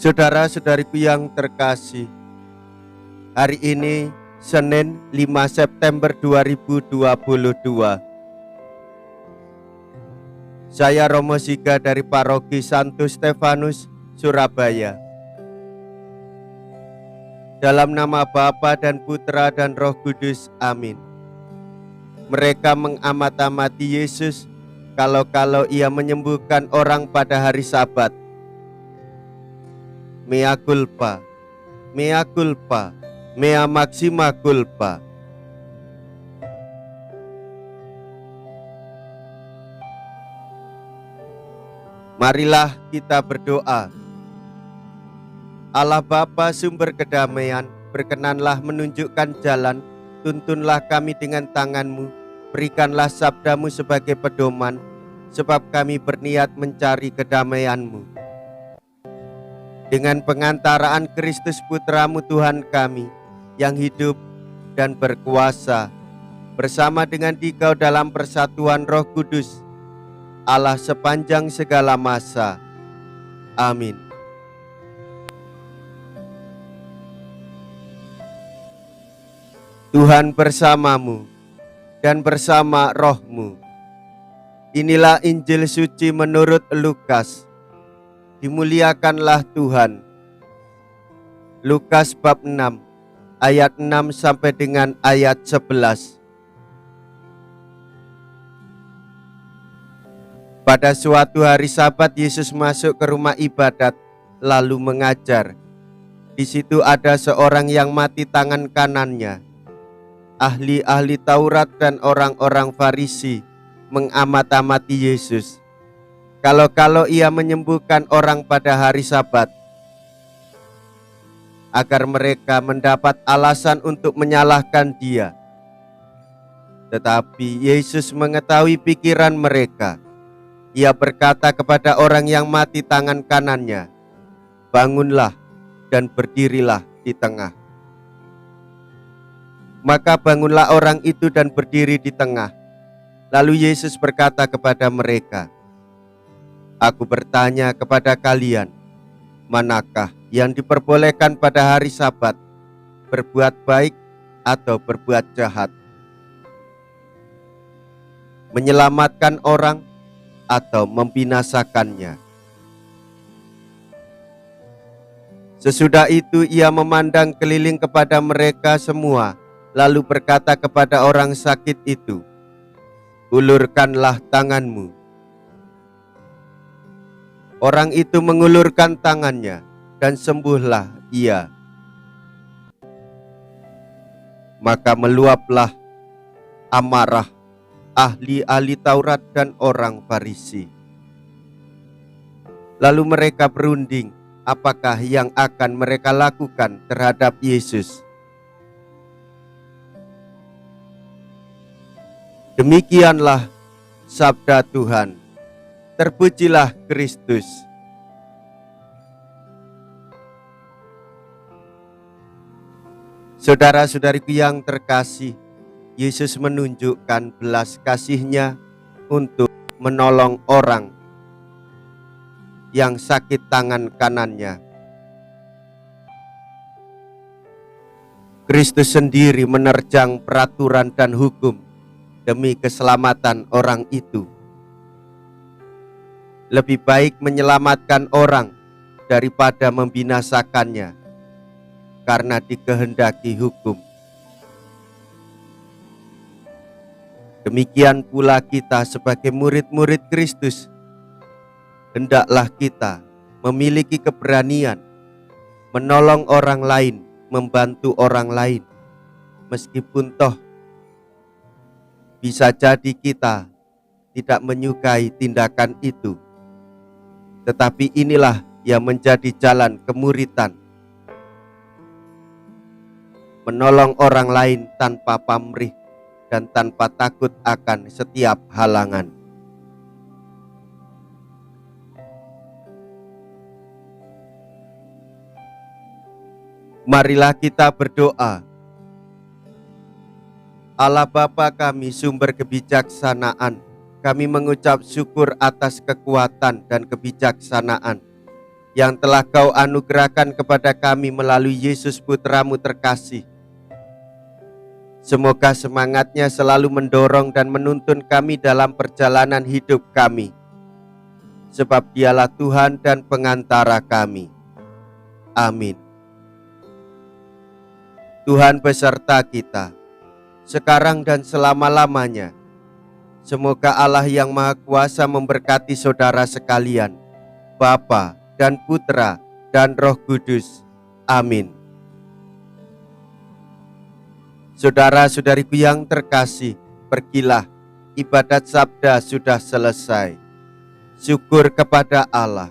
Saudara-saudariku yang terkasih, hari ini Senin 5 September 2022. Saya Romo Siga dari Paroki Santo Stefanus, Surabaya. Dalam nama Bapa dan Putra dan Roh Kudus, amin. Mereka mengamat-amati Yesus kalau ia menyembuhkan orang pada hari Sabat. Mea culpa, mea culpa, mea maxima culpa. Marilah kita berdoa. Allah Bapa sumber kedamaian, berkenanlah menunjukkan jalan, tuntunlah kami dengan tangan-Mu, berikanlah sabda-Mu sebagai pedoman, sebab kami berniat mencari kedamaian-Mu. Dengan pengantaraan Kristus Putra-Mu Tuhan kami, yang hidup dan berkuasa, bersama dengan Dikau dalam persatuan Roh Kudus, Allah sepanjang segala masa. Amin. Tuhan bersamamu dan bersama rohmu. Inilah Injil suci menurut Lukas. Dimuliakanlah Tuhan. Lukas bab 6 ayat 6 sampai dengan ayat 11. Pada suatu hari Sabat Yesus masuk ke rumah ibadat lalu mengajar. Di situ ada seorang yang mati tangan kanannya. Ahli-ahli Taurat dan orang-orang Farisi mengamat-amati Yesus kalau ia menyembuhkan orang pada hari Sabat, agar mereka mendapat alasan untuk menyalahkan Dia. Tetapi Yesus mengetahui pikiran mereka. Ia berkata kepada orang yang mati tangan kanannya, "Bangunlah dan berdirilah di tengah." Maka bangunlah orang itu dan berdiri di tengah. Lalu Yesus berkata kepada mereka, "Aku bertanya kepada kalian, manakah yang diperbolehkan pada hari Sabat, berbuat baik atau berbuat jahat? Menyelamatkan orang atau membinasakannya?" Sesudah itu ia memandang keliling kepada mereka semua, lalu berkata kepada orang sakit itu, "Ulurkanlah tanganmu." Orang itu mengulurkan tangannya dan sembuhlah ia. Maka meluaplah amarah ahli-ahli Taurat dan orang Farisi. Lalu mereka berunding apakah yang akan mereka lakukan terhadap Yesus. Demikianlah sabda Tuhan. Terpujilah Kristus. Saudara-saudariku yang terkasih, Yesus menunjukkan belas kasih-Nya untuk menolong orang yang sakit tangan kanannya. Kristus sendiri menerjang peraturan dan hukum demi keselamatan orang itu. Lebih baik menyelamatkan orang daripada membinasakannya, karena dikehendaki hukum. Demikian pula kita sebagai murid-murid Kristus, hendaklah kita memiliki keberanian menolong orang lain, membantu orang lain, meskipun toh bisa jadi kita tidak menyukai tindakan itu. Tetapi inilah yang menjadi jalan kemuritan. Menolong orang lain tanpa pamrih dan tanpa takut akan setiap halangan. Marilah kita berdoa. Allah Bapa kami, sumber kebijaksanaan, kami mengucap syukur atas kekuatan dan kebijaksanaan yang telah Kau anugerahkan kepada kami melalui Yesus Putra-Mu terkasih. Semoga semangatnya selalu mendorong dan menuntun kami dalam perjalanan hidup kami, sebab Dialah Tuhan dan pengantara kami. Amin. Tuhan beserta kita, sekarang dan selama-lamanya. Semoga Allah yang Maha Kuasa memberkati saudara sekalian, Bapa dan Putra dan Roh Kudus. Amin. Saudara-saudariku yang terkasih, pergilah, ibadat sabda sudah selesai. Syukur kepada Allah.